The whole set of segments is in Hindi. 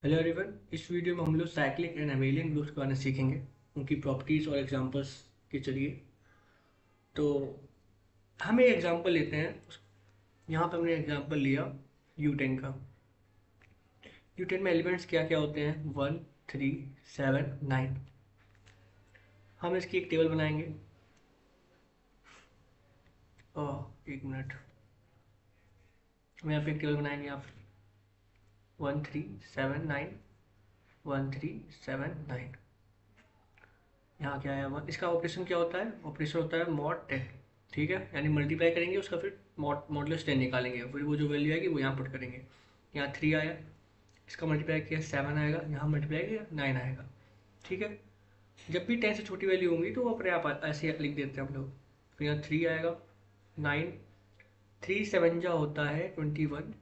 हेलो एवरीवन, इस वीडियो में हम लोग साइक्लिक एंड एबेलियन ग्रुप्स के बारे में सीखेंगे, उनकी प्रॉपर्टीज़ और एग्जांपल्स के चलिए। तो हम एक एग्जांपल लेते हैं। यहाँ पे हमने एग्जांपल लिया U10 का। U10 में एलिमेंट्स क्या क्या होते हैं? 1, 3, 7, 9। हम इसकी एक टेबल बनाएंगे। एक मिनट, हम यहाँ पे एक टेबल बनाएंगे। यहाँ पे 1, 3, 7, 9, 1, 3, 7, 9। यहाँ क्या आया? 1। इसका ऑपरेशन क्या होता है? ऑपरेशन होता है मॉड 10। ठीक है, यानी मल्टीप्लाई करेंगे उसका, फिर मॉडुलस 10 निकालेंगे, फिर वो जो वैल्यू आएगी वो यहाँ पुट करेंगे। यहाँ 3 आया, इसका मल्टीप्लाई किया 7 आएगा, यहाँ मल्टीप्लाई किया 9 आएगा। ठीक है, जब भी 10 से छोटी वैल्यू होंगी तो वो अपने आप ऐसे लिख देते हैं हम लोग। फिर यहाँ 3 आएगा, 9, 3 7 जा होता है 21।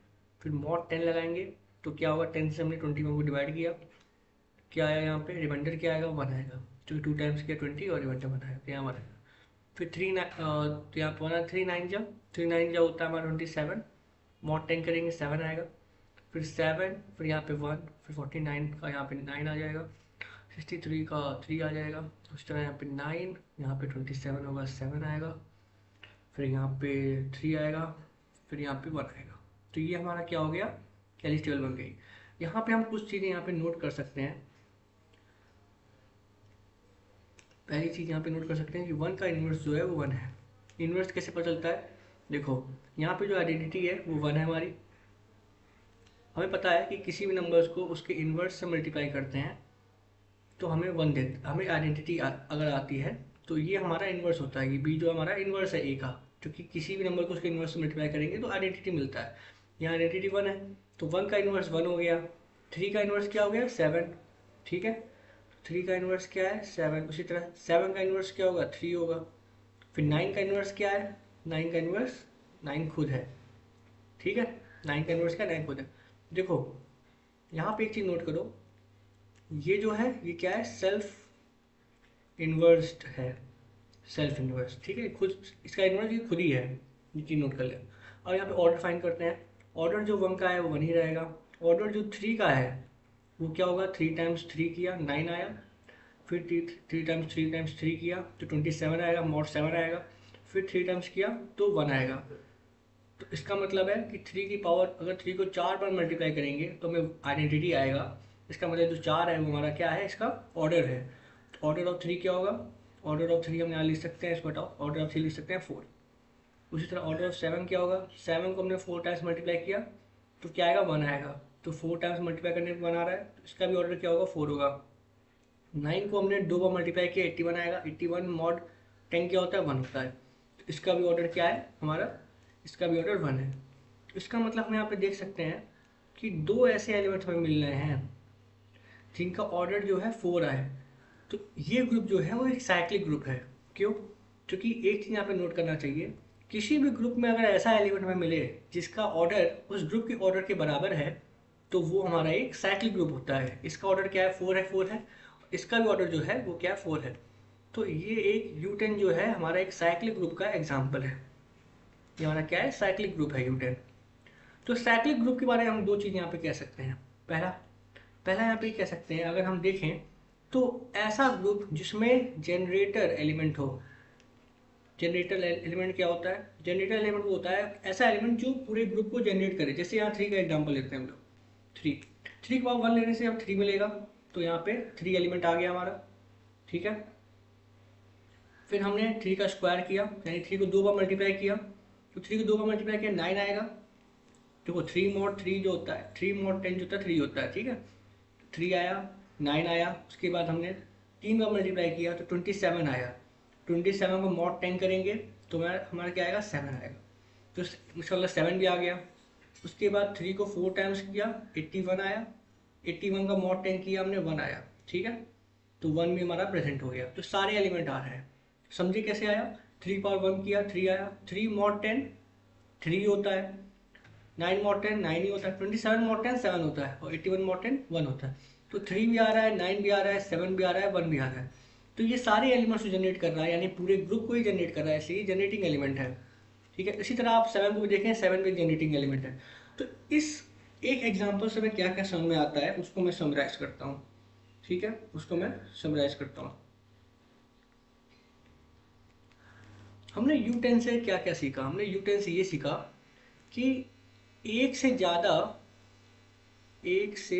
फिर मॉड 10 लगाएंगे तो क्या होगा? 10 से हमने 21 को डिवाइड किया, क्या आया यहाँ पे? रिमाइंडर क्या आएगा? 1 आएगा, जो 2 टाइम्स किया 20 और रिमाइंडर 1 आएगा, तो यहाँ 1 आएगा। फिर तो यहाँ पर 3 9 जा होता है हमारा 27। मॉड 10 करेंगे 7 आएगा, फिर 7, फिर यहाँ पे 1, फिर 49 का यहाँ पे 9 आ जाएगा, 63 का 3 आ जाएगा। उस तरह यहाँ पे 9, यहाँ पे 27 होगा, 7 आएगा, फिर यहाँ पे 3 आएगा, फिर यहाँ पे 1 आएगा। तो ये हमारा क्या हो गया? कैलिस टेबल बन गई। यहाँ पे हम कुछ चीज़ें यहाँ पे नोट कर सकते हैं। पहली चीज़ यहाँ पे नोट कर सकते हैं कि 1 का इन्वर्स जो है वो 1 है। इन्वर्स कैसे पता चलता है? देखो, यहाँ पे जो आइडेंटिटी है वो 1 है हमारी। हमें पता है कि किसी भी नंबर्स को उसके इन्वर्स से मल्टीप्लाई करते हैं तो हमें 1 देते, हमें आइडेंटिटी अगर आती है तो ये हमारा इन्वर्स होता है। ये बी जो हमारा इन्वर्स है ए का, क्योंकि किसी भी नंबर को उसके इन्वर्स से मल्टीप्लाई करेंगे तो आइडेंटिटी मिलता है। यहाँ आइडेंटिटी 1 है, तो 1 का इन्वर्स 1 हो गया। 3 का इन्वर्स क्या हो गया? 7। ठीक है, 3 का इन्वर्स क्या है? 7। उसी तरह 7 का इन्वर्स क्या होगा? 3 होगा। फिर 9 का इन्वर्स क्या है? 9 का इन्वर्स 9 खुद है। ठीक है, 9 का इन्वर्स क्या? 9 खुद है। देखो, यहाँ पे एक चीज़ नोट करो, ये जो है ये क्या है? सेल्फ इन्वर्स्ड है। सेल्फ इन्वर्स, ठीक है, खुद इसका इन्वर्स ये खुद ही है। ये चीज़ नोट कर ले। और यहाँ पे ऑर्डर फाइंड करते हैं। ऑर्डर जो 1 का है वो 1 ही रहेगा। ऑर्डर जो 3 का है वो क्या होगा? 3 टाइम्स 3 किया 9 आया, फिर 3 टाइम्स 3 टाइम्स 3 किया तो 27 आएगा, मॉड 7 आएगा, फिर 3 टाइम्स किया तो 1 आएगा। तो इसका मतलब है कि 3 की पावर, अगर 3 को 4 बार मल्टीप्लाई करेंगे तो हमें आइडेंटिटी आएगा। इसका मतलब जो 4 है वो हमारा क्या है? इसका ऑर्डर है। तो ऑर्डर ऑफ 3 क्या होगा? ऑर्डर ऑफ 3 हम यहाँ लिख सकते हैं, इसको हटाओ, ऑर्डर ऑफ 3 लिख सकते हैं 4। उसी तरह ऑर्डर ऑफ 7 क्या होगा? 7 को हमने 4 टाइम्स मल्टीप्लाई किया तो क्या आएगा? 1 आएगा। तो 4 टाइम्स मल्टीप्लाई करने पर 1 आ रहा है, तो इसका भी ऑर्डर क्या होगा? 4 होगा। 9 को हमने 2 बार मल्टीप्लाई किया, 81 आएगा। 81 मॉड 10 क्या होता है? 1 होता है। तो इसका भी ऑर्डर क्या है हमारा? इसका भी ऑर्डर 1 है। तो इसका मतलब हम यहाँ पे देख सकते हैं कि 2 ऐसे एलिमेंट्स हमें मिल रहे हैं जिनका ऑर्डर जो है 4 आए। तो ये ग्रुप जो है वो एक साइक्लिक ग्रुप है। क्यों? क्योंकि एक चीज़ यहाँ पे नोट करना चाहिए, किसी भी ग्रुप में अगर ऐसा एलिमेंट हमें मिले जिसका ऑर्डर उस ग्रुप के ऑर्डर के बराबर है तो वो हमारा एक साइक्लिक ग्रुप होता है। इसका ऑर्डर क्या है? 4 है, 4 है। इसका भी ऑर्डर जो है वो क्या है? 4 है। तो ये एक U10 जो है हमारा एक साइक्लिक ग्रुप का एग्जाम्पल है। ये हमारा क्या है? साइक्लिक ग्रुप है U10। तो साइक्लिक ग्रुप के बारे में हम दो चीज़ यहाँ पे कह सकते हैं। पहला पहला यहाँ पे कह सकते हैं, अगर हम देखें तो ऐसा ग्रुप जिसमें जनरेटर एलिमेंट हो। जनरेटर एलिमेंट क्या होता है? जनरेटर एलिमेंट वो होता है ऐसा एलिमेंट जो पूरे ग्रुप को जनरेट करे। जैसे यहाँ 3 का एग्जाम्पल लेते हैं हम लोग। 3 3 के बाद 1 लेने से अब 3 मिलेगा, तो यहाँ पे 3 एलिमेंट आ गया हमारा। ठीक है, फिर हमने 3 का स्क्वायर किया, यानी 3 को 2 बार मल्टीप्लाई किया, तो 3 को 2 बार मल्टीप्लाई किया 9 आएगा। देखो 3 मॉड 3 जो होता है, 3 मॉड 10 जो होता है 3 होता है। ठीक है, 3 आया, 9 आया, उसके बाद हमने 3 बार मल्टीप्लाई किया तो 27 आया। 27 को मॉड 10 करेंगे तो हमारा क्या आएगा? 7 आएगा। तो इंशाल्लाह 7 भी आ गया। उसके बाद 3 को 4 टाइम्स किया, 81 आया। 81 का मॉड 10 किया हमने, 1 आया। ठीक है, तो 1 भी हमारा प्रेजेंट हो गया। तो सारे एलिमेंट आ रहे हैं। समझे कैसे आया? 3 पावर 1 किया, 3 आया। 3 मॉड 10 3 होता है, 9 मॉड 10 9 ही होता है, 27 मॉड 10 7 होता है, और 81 मॉड 10 1 होता है। तो 3 भी आ रहा है, 9 भी आ रहा है, 7 भी आ रहा है, 1 भी आ रहा है। तो ये सारे एलिमेंट्स जनरेट कर रहा है, यानी पूरे ग्रुप को ही जनरेट कर रहा है, इसलिए जनरेटिंग एलिमेंट है। ठीक है, इसी तरह आप 7 को भी देखें, 7 भी जनरेटिंग एलिमेंट है। तो इस एक एग्जाम्पल से मैं क्या क्या समझ में आता है उसको मैं समराइज करता हूँ, ठीक है, उसको मैं समराइज करता हूँ। हमने U10 से क्या क्या सीखा? हमने U10 से ये सीखा कि एक से ज़्यादा एक से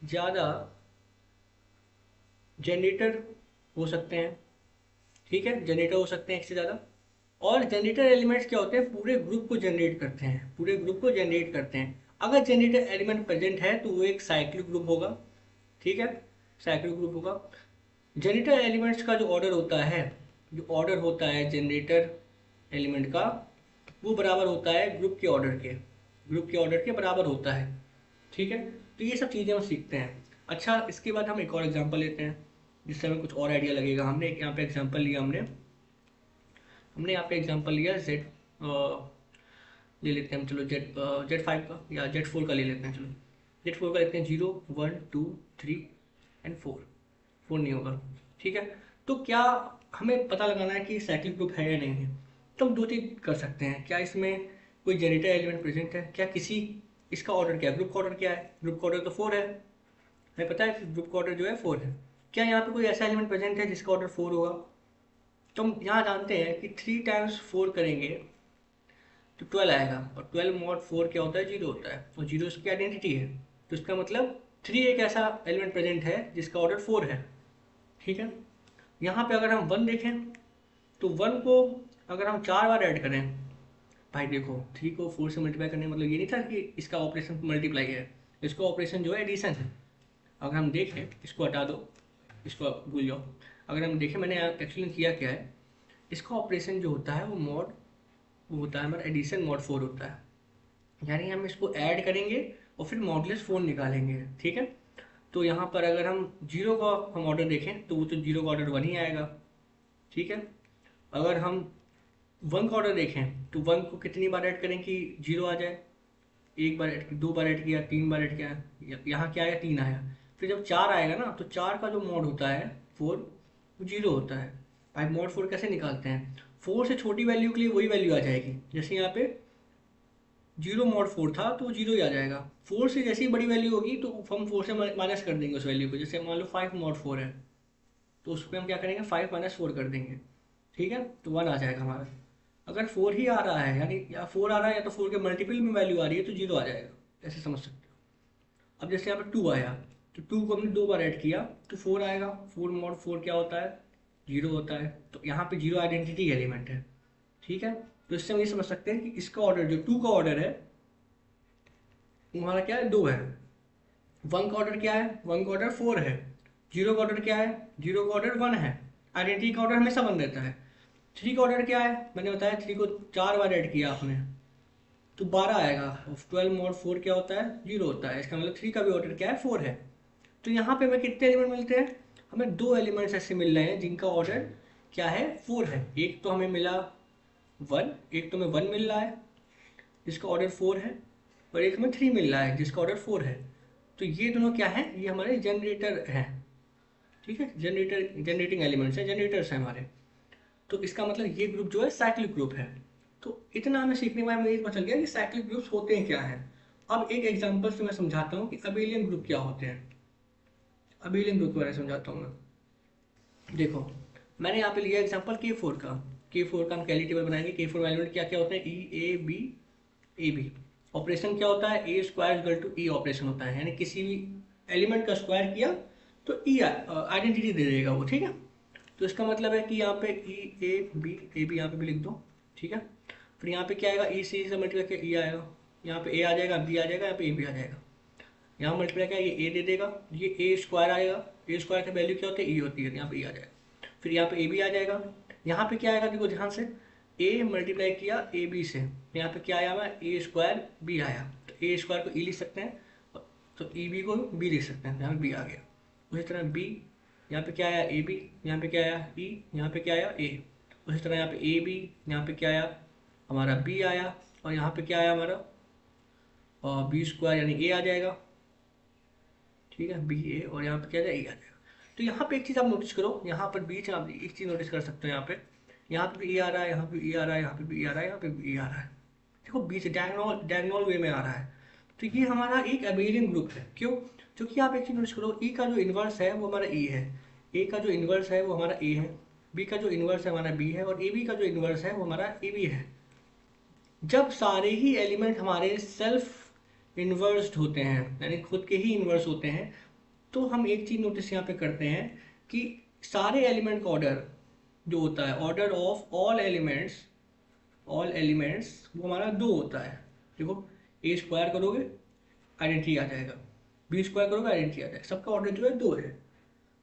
ज़्यादा जनरेटर हो सकते हैं, ठीक है, जनरेटर हो सकते हैं एक से ज़्यादा। और जनरेटर एलिमेंट्स क्या होते हैं? पूरे ग्रुप को जनरेट करते हैं, पूरे ग्रुप को जनरेट करते हैं। अगर जनरेटर एलिमेंट प्रेजेंट है तो वो एक साइक्लिक ग्रुप होगा, ठीक है, साइक्लिक ग्रुप होगा। जनरेटर एलिमेंट्स का जो ऑर्डर होता है, जो ऑर्डर होता है जनरेटर एलिमेंट का, वो बराबर होता है ग्रुप के ऑर्डर के, ग्रुप के ऑर्डर के बराबर होता है, ठीक है। तो ये सब चीज़ें हम सीखते हैं। अच्छा, इसके बाद हम एक और एग्जांपल लेते हैं जिससे हमें कुछ और आइडिया लगेगा। हमने एक यहाँ पे एग्जांपल लिया, हमने हमने यहाँ पे एग्जांपल लिया जेड, ले लेते हैं हम, चलो जेड 5 का या जेड 4 का ले लेते हैं, चलो जेड 4 का लेते हैं। 0 1 2 3 एंड 4, 4 नहीं होगा, ठीक है। तो क्या हमें पता लगाना है कि साइक्लिक ग्रुप है या नहीं है? तो हम दो चीज़ कर सकते हैं। क्या इसमें कोई जनरेटर एलिमेंट प्रेजेंट है? क्या किसी, इसका ऑर्डर क्या है, ग्रुप का ऑर्डर क्या है? ग्रुप का ऑर्डर तो 4 है, हमें पता है कि ग्रुप का ऑर्डर जो है 4 है। क्या यहाँ पे कोई ऐसा एलिमेंट प्रेजेंट है जिसका ऑर्डर 4 होगा? तो हम यहाँ जानते हैं कि 3 टाइम्स 4 करेंगे तो 12 आएगा, और 12 मॉड 4 क्या होता है? 0 होता है, और 0 इसकी आइडेंटिटी है। तो इसका मतलब 3 एक ऐसा एलिमेंट प्रेजेंट है जिसका ऑर्डर 4 है, ठीक है। यहाँ पे अगर हम 1 देखें तो 1 को अगर हम 4 बार ऐड करें, भाई देखो 3 को 4 से मल्टीप्लाई करने का मतलब ये नहीं था कि इसका ऑपरेशन मल्टीप्लाई है, इसका ऑपरेशन जो है एडिशन है। अगर हम देखें, इसको हटा दो, इसको भूल जाओ। अगर हम देखें मैंने एक्चुअली किया क्या है, इसका ऑपरेशन जो होता है वो होता है हमारा एडिशन मॉड 4 होता है। यानी हम इसको ऐड करेंगे और फिर मॉडुलस 4 निकालेंगे, ठीक है। तो यहाँ पर अगर हम 0 का हम ऑर्डर देखें तो वो तो 0 का ऑर्डर 1 ही आएगा, ठीक है। अगर हम 1 का ऑर्डर देखें तो 1 को कितनी बार ऐड करें कि 0 आ जाए? एक बार ऐड, 2 बार ऐड किया, 3 बार ऐड किया, यहाँ क्या आया? 3 आया। फिर जब 4 आएगा ना तो 4 का जो मॉड होता है 4, वो 0 होता है। भाई मॉड 4 कैसे निकालते हैं? 4 से छोटी वैल्यू के लिए वही वैल्यू आ जाएगी, जैसे यहाँ पे 0 मॉड 4 था तो वो 0 ही आ जाएगा। 4 से जैसी बड़ी वैल्यू होगी तो हम 4 से माइनस कर देंगे उस वैल्यू को। जैसे मान लो 5 मॉड 4 है तो उस पर हम क्या करेंगे? 5 माइनस 4 कर देंगे, ठीक है, तो 1 आ जाएगा हमारा। अगर 4 ही आ रहा है, यानी या 4 आ रहा है या तो 4 के मल्टीपल में वैल्यू आ रही है तो 0 आ जाएगा, ऐसे समझ सकते हो। अब जैसे यहाँ पे 2 आया तो 2 को हमने 2 बार ऐड किया तो 4 आएगा। 4 मॉड 4 क्या होता है? 0 होता है। तो यहाँ पे 0 आइडेंटिटी एलिमेंट है, ठीक है। तो इससे हम ये समझ सकते हैं कि इसका ऑर्डर, जो 2 का ऑर्डर है वो हमारा क्या है? 2 है। 1 का ऑर्डर क्या है? 1 का ऑर्डर 4 है। 0 का ऑर्डर क्या है? 0 का ऑर्डर 1 है। आइडेंटिटी का ऑर्डर हमेशा 1 रहता है। 3 का ऑर्डर क्या है? मैंने बताया 3 को 4 बार ऐड किया आपने तो 12 आएगा। 12 मॉड 4 क्या होता है? 0 होता है। इसका मतलब 3 का भी ऑर्डर क्या है? 4 है। तो यहाँ पे हमें कितने एलिमेंट मिलते हैं? हमें 2 एलिमेंट्स ऐसे मिल रहे हैं जिनका ऑर्डर क्या है? 4 है। एक तो हमें मिला 1, एक तो हमें 1 मिल रहा है जिसका ऑर्डर 4 है, और एक हमें 3 मिल रहा है जिसका ऑर्डर 4 है। तो ये दोनों क्या है? ये हमारे जनरेटर हैं, ठीक है, जनरेटिंग एलिमेंट्स हैं, जनरेटर्स हैं हमारे। तो इसका मतलब ये ग्रुप जो है साइक्लिक ग्रुप है। तो इतना हमें सीखने के बाद हमें ये पता चल गया कि साइक्लिक ग्रुप्स होते हैं क्या हैं। अब एक एग्जांपल से मैं समझाता हूँ कि अबेलियन ग्रुप क्या होते हैं। अबेलियन ग्रुप के बारे में समझाता हूँ मैं। देखो, मैंने यहाँ पे लिया एग्जांपल K4 का। K4 का हम कैली टेबल बनाएंगे। K4 एलिमेंट क्या क्या होते हैं? E A B ऑपरेशन क्या होता है? A square equal to E operation होता है, यानी किसी भी एलिमेंट का स्क्वायर किया तो ई आइडेंटिटी दे देगा वो, ठीक है। तो इसका मतलब है कि यहाँ पे ए बी यहाँ पे भी लिख दो, ठीक है। फिर यहाँ पे क्या आएगा? ई सी से मल्टीप्लाई करके ई आएगा, यहाँ पे ए आ जाएगा, बी आ जाएगा, यहाँ पे ए बी आ जाएगा। यहाँ मल्टीप्लाई क्या, ये ए दे देगा, ये ए स्क्वायर आएगा, ए स्क्वायर की वैल्यू क्या होती है? ई होती है, यहाँ पे ई आ जाएगा। फिर यहाँ पे ए बी आ जाएगा। यहाँ पे क्या आएगा? देखो ध्यान से, ए मल्टीप्लाई किया ए बी से, यहाँ पे क्या आया हमारा? ए स्क्वायर बी आया। तो ए स्क्वायर को ई लिख सकते हैं, तो ई बी को बी लिख सकते हैं, यहाँ पे बी आ गया। उसी तरह बी, यहाँ पे क्या आया? ए बी, यहाँ पे क्या आया? ई, यहाँ पे क्या आया? ए। उसी तरह यहाँ पे ए बी, यहाँ पे क्या आया? हमारा बी आया, और यहाँ पे क्या आया हमारा? बी स्क्वायर यानी ए आ जाएगा, ठीक है, बी ए, और यहाँ पे क्या जाएगा? ए आ जाएगा। तो यहाँ पे एक चीज़ आप नोटिस करो, यहाँ पर बीच में आप एक चीज़ नोटिस कर सकते हो, यहाँ पे भी ए आ रहा है, यहाँ पे ई आ रहा है, यहाँ पे भी ई आ रहा है, यहाँ पे भी ई आ रहा है। देखो बीच डायगोनल वे में आ रहा है। तो ये हमारा एक अबेलियन ग्रुप है। क्यों? क्योंकि आप एक चीज नोटिस करो, ई का जो इन्वर्स है वो हमारा ई है, ए का जो इन्वर्स है वो हमारा ए है, बी का जो इन्वर्स है हमारा बी है, और ए बी का जो इन्वर्स है वो हमारा ए बी है। जब सारे ही एलिमेंट हमारे सेल्फ इन्वर्स्ड होते हैं, यानी खुद के ही इन्वर्स होते हैं, तो हम एक चीज नोटिस यहाँ पे करते हैं कि सारे एलिमेंट का ऑर्डर जो होता है, ऑर्डर ऑफ ऑल एलिमेंट्स वो हमारा 2 होता है। देखो, ए स्क्वायर करोगे आइडेंटिटी आ जाएगा, बी स्क्वायर करोगे आइडेंटिटी आ जाएगा, सबका ऑर्डर जो है 2 है,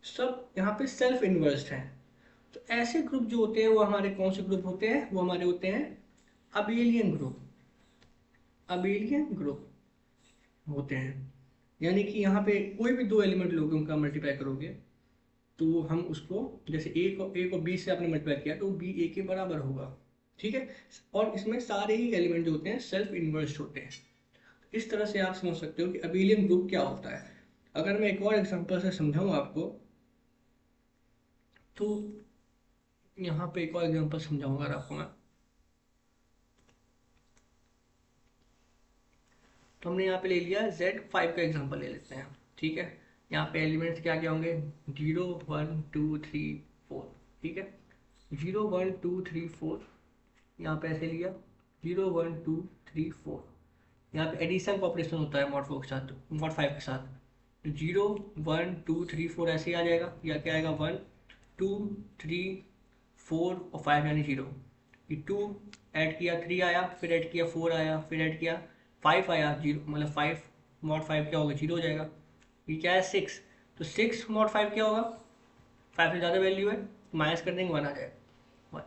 सब यहाँ पे सेल्फ इन्वर्स्ड हैं। तो ऐसे ग्रुप जो होते हैं वो हमारे कौन से ग्रुप होते हैं? वो हमारे होते हैं अबेलियन ग्रुप। अबेलियन ग्रुप होते हैं, यानी कि यहाँ पे कोई भी 2 एलिमेंट लोगे, उनका मल्टीप्लाई करोगे तो हम उसको, जैसे ए को बी से आपने मल्टीप्लाई किया तो बी ए के बराबर होगा, ठीक है। और इसमें सारे ही एलिमेंट जो होते हैं सेल्फ इन्वर्स्ड होते हैं। इस तरह से आप समझ सकते हो कि अबेलियन ग्रुप क्या होता है। अगर मैं एक और एग्जांपल से समझाऊं आपको, तो यहाँ पे एक और एग्जांपल समझाऊंगा आपको मैं। तो हमने यहाँ पे ले लिया Z5 का एग्जांपल ले लेते हैं, ठीक है। यहाँ पे एलिमेंट्स क्या क्या होंगे? 0 1 2 3 4, ठीक है। 0 1 2 3 4 यहाँ पे ऐसे लिया, 0 1 2 3 4। यहाँ पे एडिशन का ऑपरेशन होता है मॉड 4 के साथ, मॉड 5 के साथ। तो 0 1 2 3 4 ऐसे ही आ जाएगा, या क्या आएगा 1 2 3 4 और 5 यानी 0। ये 2 ऐड किया 3 आया, फिर ऐड किया 4 आया, फिर ऐड किया 5 आया, 0 मतलब 5 मॉड 5 क्या होगा? 0 हो जाएगा। ये क्या है? 6। तो 6 मॉड 5 क्या होगा? 5 से ज़्यादा वैल्यू है, माइनस कर देंगे 1 आ जाएगा।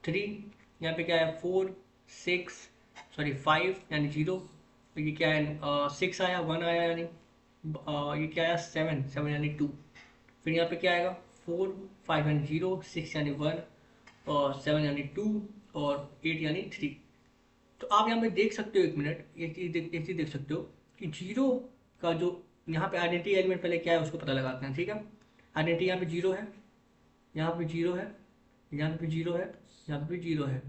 3 यहाँ पे क्या है? 4 6 सॉरी 5 यानी 0। तो ये क्या है? 6 आया, 1 आया, यानी ये क्या आया? 7 7 यानी 2। फिर यहाँ पे क्या आएगा? 4 5 यानी 0, 6 यानी 1, और 7 यानी 2, और 8 यानी 3। तो आप यहाँ पे देख सकते हो, एक मिनट, एक चीज देख सकते हो कि 0 का जो यहाँ पे आइडेंटिटी एलिमेंट पहले क्या है उसको पता लगाते हैं, ठीक है। आइडेंटिटी यहाँ पे 0 है, यहाँ पे 0 है, यहाँ पे 0 है, यहाँ पे 0 है,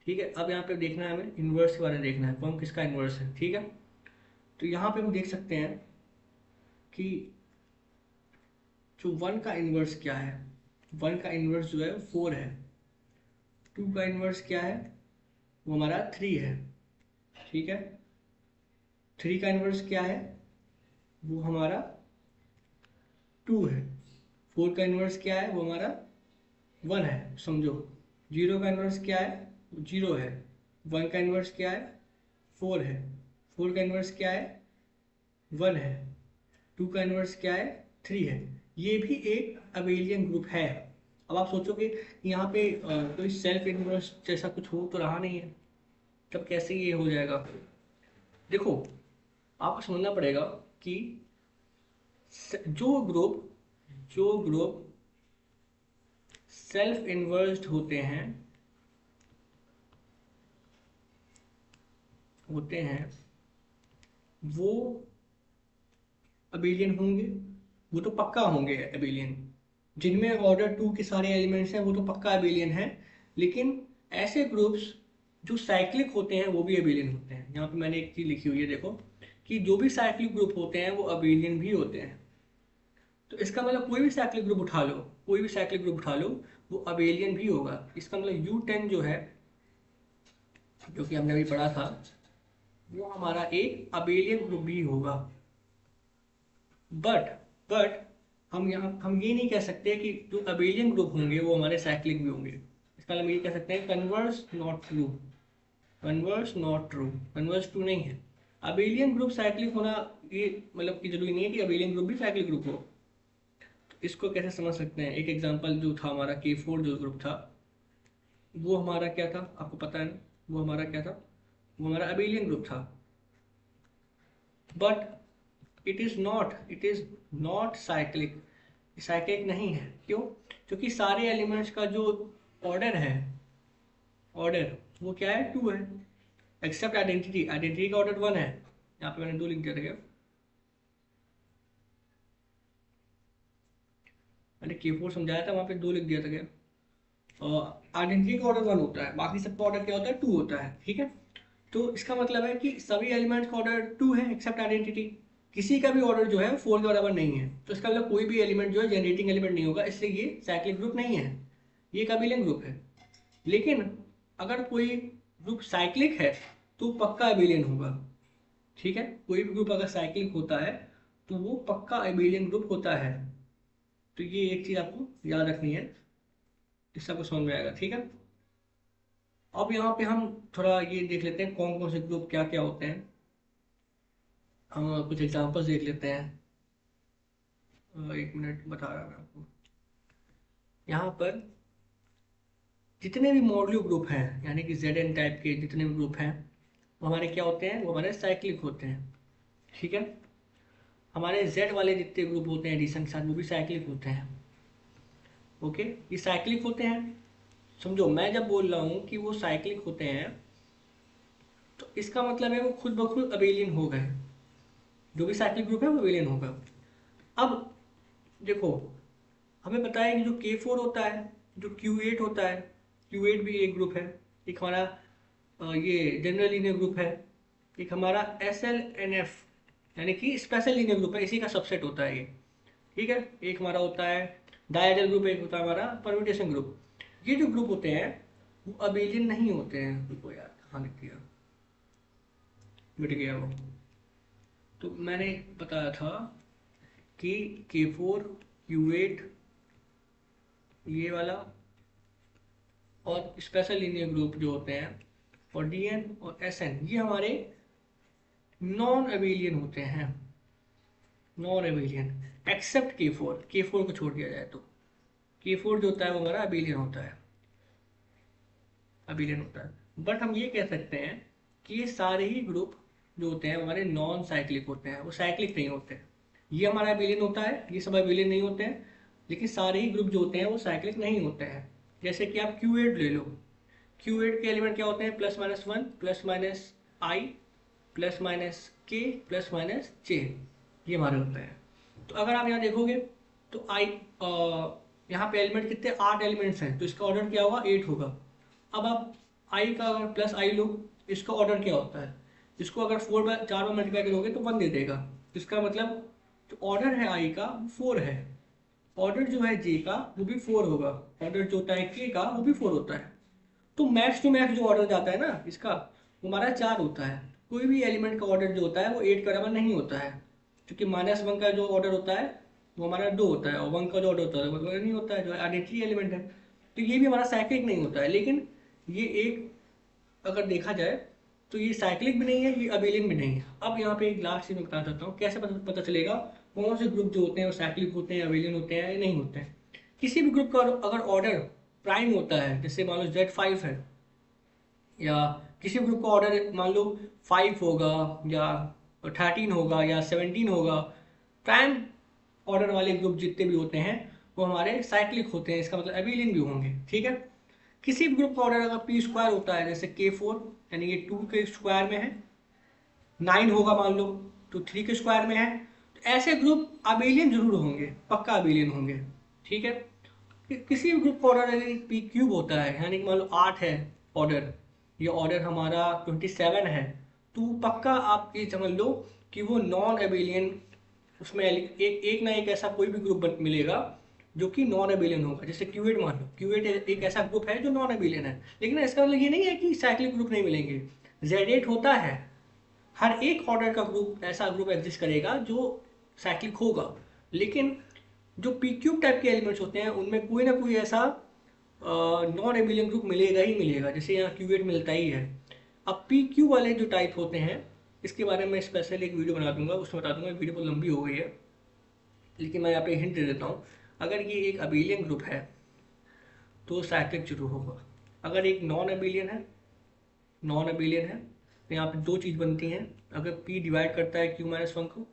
ठीक है। अब यहाँ पे देखना है हमें इन्वर्स के बारे में देखना है, कौन किसका इन्वर्स है, ठीक है। तो यहाँ पे हम देख सकते हैं कि जो 1 का इन्वर्स क्या है, 1 का इन्वर्स जो है 4 है। 2 का इन्वर्स क्या है? वो हमारा 3 है, ठीक है। 3 का इन्वर्स क्या है? वो हमारा 2 है। 4 का इन्वर्स क्या है? वो हमारा 1 है, समझो। 0 का इन्वर्स क्या है? 0 है। 1 का इन्वर्स क्या है? 4 है। 4 का इन्वर्स क्या है? 1 है। 2 का इन्वर्स क्या है? 3 है। ये भी एक अबेलियन ग्रुप है। अब आप सोचोगे यहाँ पे कोई सेल्फ इन्वर्स जैसा कुछ हो तो रहा नहीं है, तब कैसे ये हो जाएगा? देखो, आपको समझना पड़ेगा कि जो ग्रुप सेल्फ इन्वर्स्ड होते हैं वो अबेलियन होंगे, वो तो पक्का होंगे अबेलियन। जिनमें ऑर्डर 2 के सारे एलिमेंट्स हैं वो तो पक्का अबेलियन है। लेकिन ऐसे ग्रुप्स जो साइक्लिक होते हैं वो भी अबेलियन होते हैं। यहाँ पे मैंने एक चीज लिखी हुई है, देखो, कि जो भी साइक्लिक ग्रुप होते हैं वो अबेलियन भी होते हैं। तो इसका मतलब कोई भी साइक्लिक ग्रुप उठा लो, कोई भी साइक्लिक ग्रुप उठा लो, वो अबेलियन भी होगा। इसका मतलब U10 जो है, जो कि हमने अभी पढ़ा था, वो हमारा एक अबेलियन ग्रुप भी होगा। बट हम ये नहीं कह सकते कि जो अबेलियन ग्रुप होंगे वो हमारे साइक्लिक भी होंगे। इसका मतलब ये कह सकते हैं converse not true, converse not true, converse true नहीं है। अबेलियन ग्रुप साइक्लिक होना ये मतलब कि जरूरी नहीं है कि अबेलियन ग्रुप भी साइक्लिक ग्रुप हो। तो इसको कैसे समझ सकते हैं? एक एग्जांपल जो था हमारा K4 जो ग्रुप था, वो हमारा क्या था आपको पता है ना? वो हमारा क्या था? वो हमारा अबेलियन ग्रुप था। But it is not cyclic, cyclic नहीं है। क्यों? क्योंकि सारे एलिमेंट्स का जो ऑर्डर है, ऑर्डर वो क्या है? 2 है, एक्सेप्ट आइडेंटिटी। आइडेंटिटी का ऑर्डर 1 है। यहाँ पे मैंने 2 लिख दिया था, क्या मैंने K4 समझाया था, वहाँ पे 2 लिख दिया था क्या? आइडेंटिटी का ऑर्डर 1 होता है, बाकी सबका ऑर्डर क्या होता है? 2 होता है, ठीक है। तो इसका मतलब है कि सभी एलिमेंट्स का ऑर्डर 2 है एक्सेप्ट आइडेंटिटी। किसी का भी ऑर्डर जो है 4 के बराबर नहीं है, तो इसका मतलब कोई भी एलिमेंट जो है जनरेटिंग एलिमेंट नहीं होगा, इसलिए ये साइक्लिक ग्रुप नहीं है, ये एक अबेलियन ग्रुप है। लेकिन अगर कोई ग्रुप साइक्लिक है तो पक्का अबेलियन होगा। ठीक है, कोई भी ग्रुप अगर साइक्लिक होता है तो वो पक्का अबेलियन ग्रुप होता है। तो ये एक चीज़ आपको याद रखनी है, इससे आपको समझ में आएगा। ठीक है, अब यहाँ पे हम थोड़ा ये देख लेते हैं कौन कौन से ग्रुप क्या क्या होते हैं। हम कुछ एग्जांपल्स देख लेते हैं। एक मिनट बता रहा मैं आपको। यहाँ पर जितने भी मॉड्यूल ग्रुप हैं, यानी कि जेड एन टाइप के जितने भी ग्रुप हैं, वो हमारे क्या होते हैं, वो हमारे साइक्लिक होते हैं। ठीक है, हमारे जेड वाले जितने ग्रुप होते हैं एडिशन के साथ, वो भी साइक्लिक होते हैं। ओके, ये साइक्लिक होते हैं। समझो, मैं जब बोल रहा हूँ कि वो साइक्लिक होते हैं तो इसका मतलब है वो खुद ब खुद अबेलियन हो गए। जो भी साइक्लिक ग्रुप है वो अबेलियन होगा। अब देखो, हमें पता है कि जो K4 होता है, जो Q8 होता है, Q8 भी एक ग्रुप है। एक हमारा ये जनरल लीनियर ग्रुप है। एक हमारा SLNF यानी कि स्पेशल लीनियर ग्रुप है, इसी का सबसेट होता है ये। ठीक है, एक हमारा होता है डायहेड्रल ग्रुप, एक होता है हमारा परम्यूटेशन ग्रुप। ये जो ग्रुप होते हैं वो अबेलियन नहीं होते हैं। रुको यार, कहाँ लिख दिया, मिट गया वो। तो मैंने बताया था कि K4, Q8 ये वाला और स्पेशल लीनियर ग्रुप जो होते हैं, और DN और SN, ये हमारे नॉन अबेलियन होते हैं। नॉन अबेलियन एक्सेप्ट K4 को छोड़ दिया जाए तो K4 जो होता है वो हमारा अबेलियन होता है, अबेलियन होता है। बट हम ये कह सकते हैं कि ये सारे ही ग्रुप जो होते हैं हमारे नॉन साइक्लिक होते हैं, वो साइक्लिक नहीं होते। ये हमारा अबेलियन होता है, ये सब अबेलियन नहीं होते हैं। लेकिन सारे ही ग्रुप जो होते हैं वो साइक्लिक नहीं होते हैं। जैसे कि आप Q8 ले लो, Q8 के एलिमेंट क्या होते हैं, +-1 +-I +-K +-J, ये हमारे होते हैं। तो अगर आप यहाँ देखोगे तो यहाँ पे एलिमेंट कितने, 8 एलिमेंट्स हैं, तो इसका ऑर्डर क्या होगा, 8 होगा। अब आप I का अगर +I लो, इसका ऑर्डर क्या होता है, इसको अगर 4 बार मल्टीप्लाई करोगे तो 1 दे देगा। इसका मतलब जो ऑर्डर है I का वो 4 है। ऑर्डर जो है J का वो भी 4 होगा। ऑर्डर जो होता है K का वो भी 4 होता है। तो मैक्स टू मैक्स जो ऑर्डर जाता है ना इसका, वो हमारा 4 होता है। कोई भी एलिमेंट का ऑर्डर जो होता है वो 8 के बराबर नहीं होता है, क्योंकि -1 का जो ऑर्डर होता है वो हमारा 2 होता है, और 1 का जो ऑर्डर होता है वो नहीं होता है, जो आइडेंटिटी एलिमेंट है। तो ये भी हमारा साइक्लिक नहीं होता है। लेकिन ये एक अगर देखा जाए तो ये साइक्लिक भी नहीं है, ये अबेलियन भी नहीं है। अब यहाँ पे एक लास्ट चीज मैं बताना चाहता हूँ, कैसे पता चलेगा कौन से ग्रुप जो होते हैं वो साइक्लिक होते हैं, अबेलियन होते हैं या नहीं होते हैं। किसी भी ग्रुप का अगर ऑर्डर प्राइम होता है, जैसे मान लो Z5 है, या किसी ग्रुप का ऑर्डर मान लो 5 होगा या 13 होगा या 17 होगा, प्राइम ऑर्डर वाले ग्रुप जितने भी होते हैं वो हमारे साइक्लिक होते हैं, इसका मतलब अबेलियन भी होंगे। ठीक है, किसी भी ग्रुप का ऑर्डर अगर P² होता है, जैसे K4 यानी ये 2 के स्क्वायर में है, 9 होगा मान लो तो 3 के स्क्वायर में है, तो ऐसे ग्रुप अबेलियन जरूर होंगे, पक्का अबेलियन होंगे। ठीक है, किसी भी ग्रुप का ऑर्डर यदि P³ होता है, यानी कि मान लो 8 है ऑर्डर, ये ऑर्डर हमारा 27 है, तो पक्का आप ये समझ लो कि वो नॉन अबेलियन, उसमें एक ना एक ऐसा कोई भी ग्रुप मिलेगा जो कि नॉन अबेलियन होगा। जैसे Q8 मान लो, Q8 एक ऐसा ग्रुप है जो नॉन अबेलियन है। लेकिन इसका मतलब ये नहीं है कि साइक्लिक ग्रुप नहीं मिलेंगे। Z8 होता है, हर एक ऑर्डर का ग्रुप, ऐसा ग्रुप एग्जिस्ट करेगा जो साइक्लिक होगा। लेकिन जो P³ टाइप के एलिमेंट्स होते हैं उनमें कोई ना कोई ऐसा नॉन एबिलियन ग्रुप मिलेगा ही मिलेगा, जैसे यहाँ Q8 मिलता ही है। अब PQ वाले जो टाइप होते हैं, इसके बारे में स्पेशल एक वीडियो बना दूंगा, उसमें बता दूंगा। वीडियो बहुत लंबी हो गई है, लेकिन मैं यहाँ पे हिंट दे देता हूँ। अगर ये एक अबेलियन ग्रुप है तो साइक्लिक जरूर होगा। अगर एक नॉन अबेलियन है तो यहाँ पे दो चीज़ बनती हैं। अगर P डिवाइड करता है Q-1 को,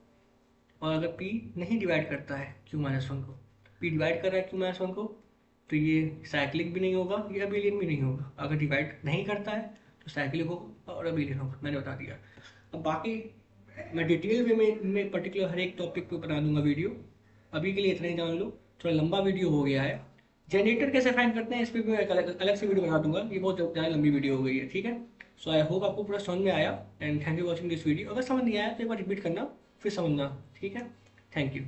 और अगर P नहीं डिवाइड करता है Q-1 को, P डिवाइड कर रहा है Q-1 को, तो ये साइक्लिक भी नहीं होगा, ये अबेलियन भी नहीं होगा। अगर डिवाइड नहीं करता है तो साइक्लिक होगा और अबेलियन होगा, मैंने बता दिया। अब बाकी मैं डिटेल वे में पर्टिकुलर हर एक टॉपिक पे बना दूंगा वीडियो। अभी के लिए इतना ही जान लो, थोड़ा लंबा वीडियो हो गया है। जनरेटर कैसे फाइंड करते हैं इस पर भी मैं अलग से वीडियो बना दूंगा, ये बहुत ज़्यादा लंबी वीडियो हो गई है। ठीक है, सो आई होप आपको पूरा समझ में आया and thank you watching this video. अगर समझ नहीं आया तो एक बार रिपीट करना, फिर समझना, ठीक है। Thank you.